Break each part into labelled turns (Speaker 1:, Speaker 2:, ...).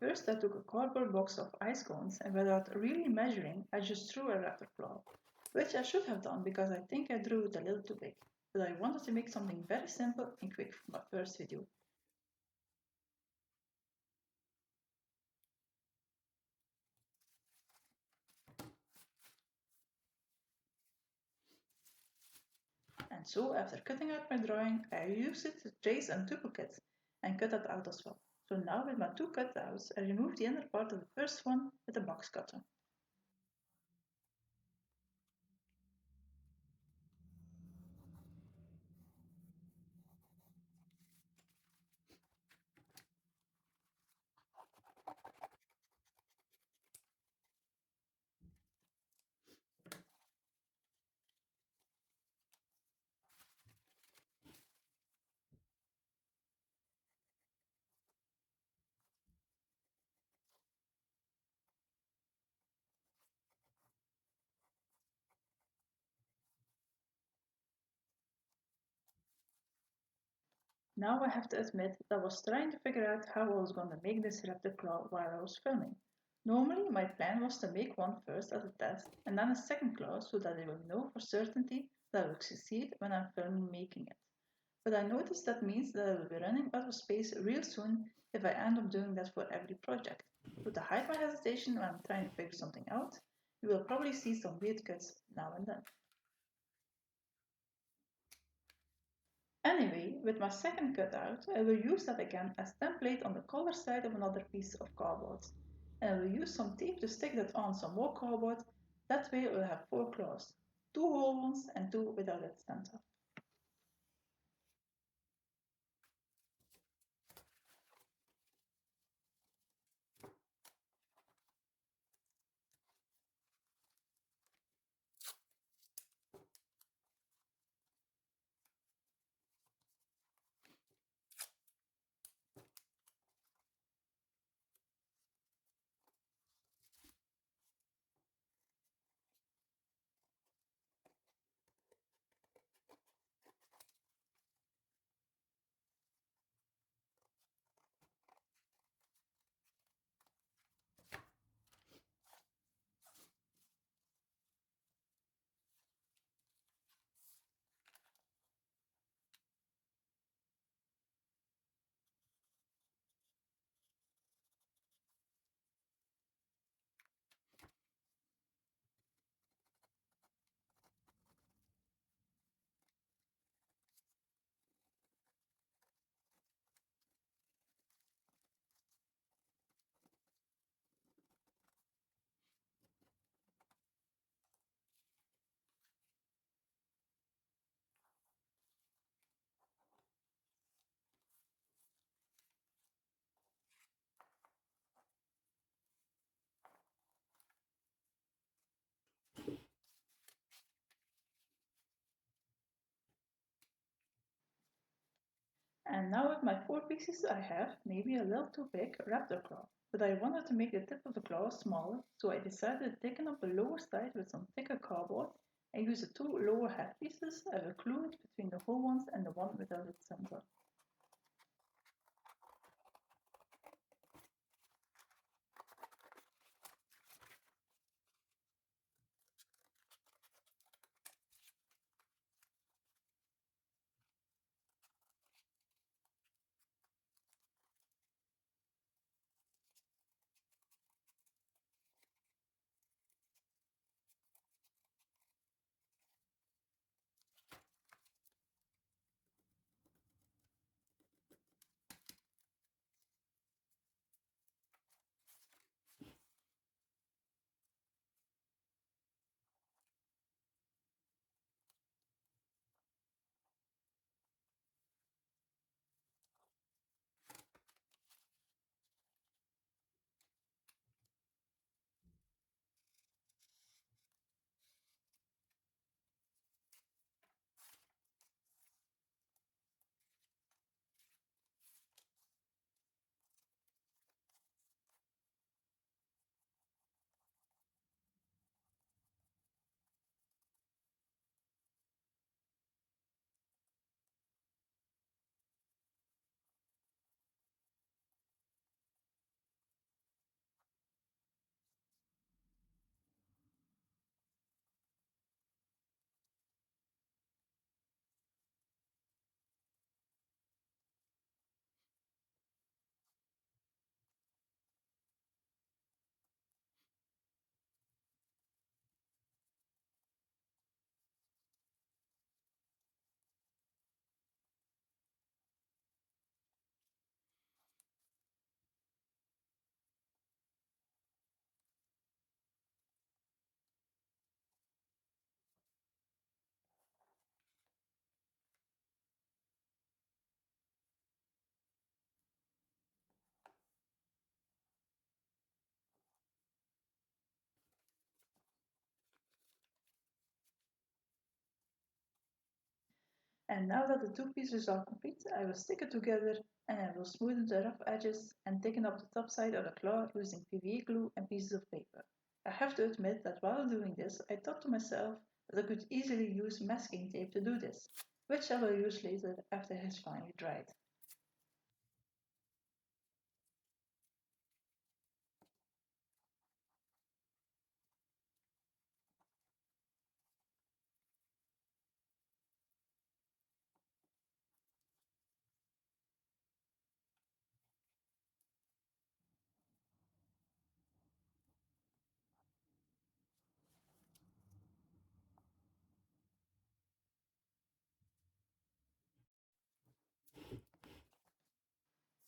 Speaker 1: First, I took a cardboard box of ice cones and without really measuring, I just drew a raptor claw, which I should have done because I think I drew it a little too big. But I wanted to make something very simple and quick for my first video. And so, after cutting out my drawing, I used it to trace a duplicate and cut it out as well. So now with my two cutouts, I removed the inner part of the first one with a box cutter. Now I have to admit that I was trying to figure out how I was going to make this raptor claw while I was filming. Normally my plan was to make one first as a test and then a second claw so that I will know for certainty that I will succeed when I'm filming making it. But I noticed that means that I will be running out of space real soon if I end up doing that for every project. So to hide my hesitation when I'm trying to figure something out, you will probably see some weird cuts now and then. Anyway, with my second cutout, I will use that again as template on the color side of another piece of cardboard. And I will use some tape to stick that on some more cardboard. That way I will have four claws, two whole ones and two without its center. And now with my four pieces I have, maybe a little too big, raptor claw. But I wanted to make the tip of the claw smaller, so I decided to thicken up the lower side with some thicker cardboard and use the two lower head pieces as a glue it between the whole ones and the one without its center. And now that the two pieces are complete, I will stick it together and I will smoothen the rough edges and thicken up the top side of the claw using PVA glue and pieces of paper. I have to admit that while doing this, I thought to myself that I could easily use masking tape to do this, which I will use later after it has finally dried.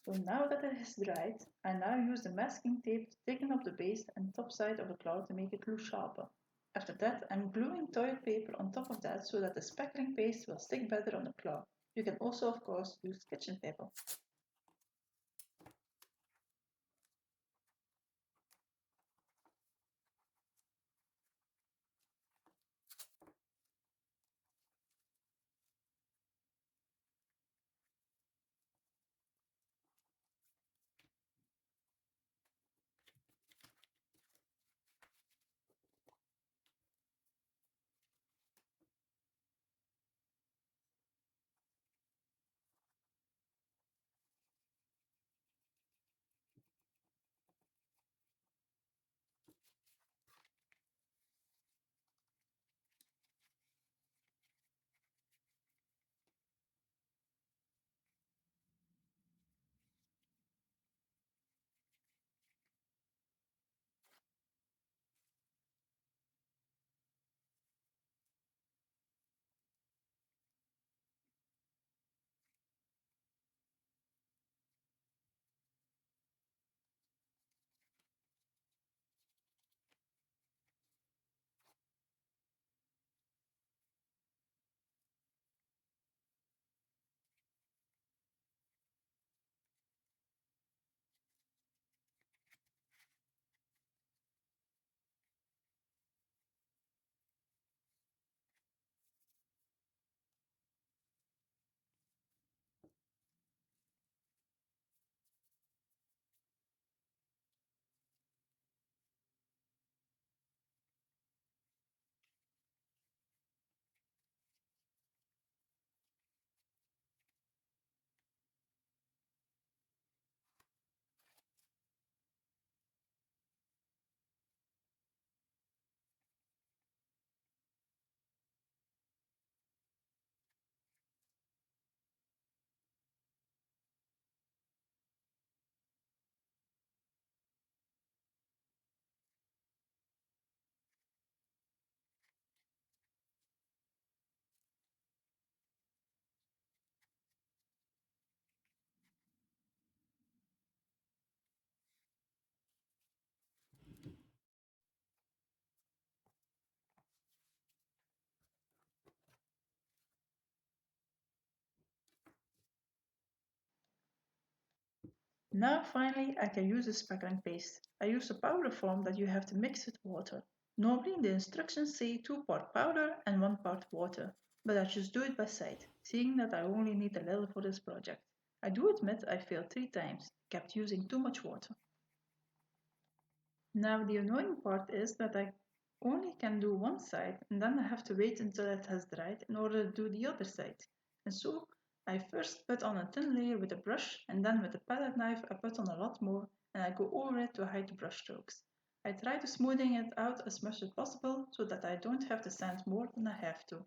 Speaker 1: So now that it has dried, I now use the masking tape to thicken up the base and top side of the cloud to make it look sharper. After that, I'm gluing toilet paper on top of that so that the spackling paste will stick better on the claw. You can also, of course, use kitchen paper. Now finally I can use the spackling paste. I use a powder form that you have to mix with water. Normally the instructions say 2 part powder and 1 part water, but I just do it by sight, seeing that I only need a little for this project. I do admit I failed 3 times, kept using too much water. Now the annoying part is that I only can do one side and then I have to wait until it has dried in order to do the other side. And so I first put on a thin layer with a brush and then with a palette knife I put on a lot more and I go over it to hide the brush strokes. I try to smoothing it out as much as possible so that I don't have to sand more than I have to.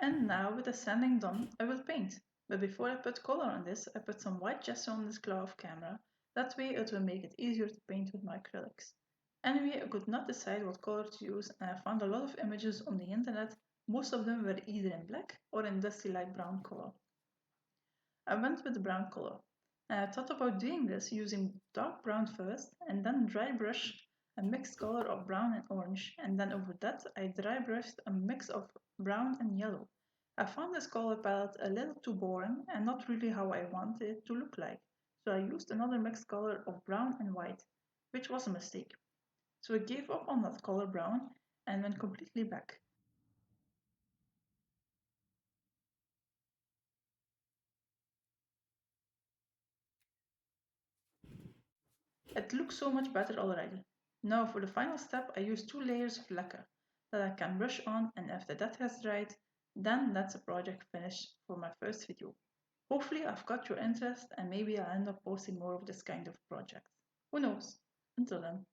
Speaker 1: And now with the sanding done, I will paint. But before I put color on this, I put some white gesso on this cloth camera. That way it will make it easier to paint with my acrylics. Anyway, I could not decide what color to use and I found a lot of images on the internet. Most of them were either in black or in dusty light brown color. I went with the brown color. And I thought about doing this using dark brown first and then dry brush a mixed color of brown and orange, and then over that I dry brushed a mix of brown and yellow. I found this color palette a little too boring and not really how I wanted it to look like, so I used another mixed color of brown and white, which was a mistake. So I gave up on that color brown and went completely back. It looks so much better already. Now for the final step I use 2 layers of lacquer that I can brush on, and after that has dried, then that's a project finished for my first video. Hopefully I've got your interest and maybe I'll end up posting more of this kind of projects. Who knows? Until then.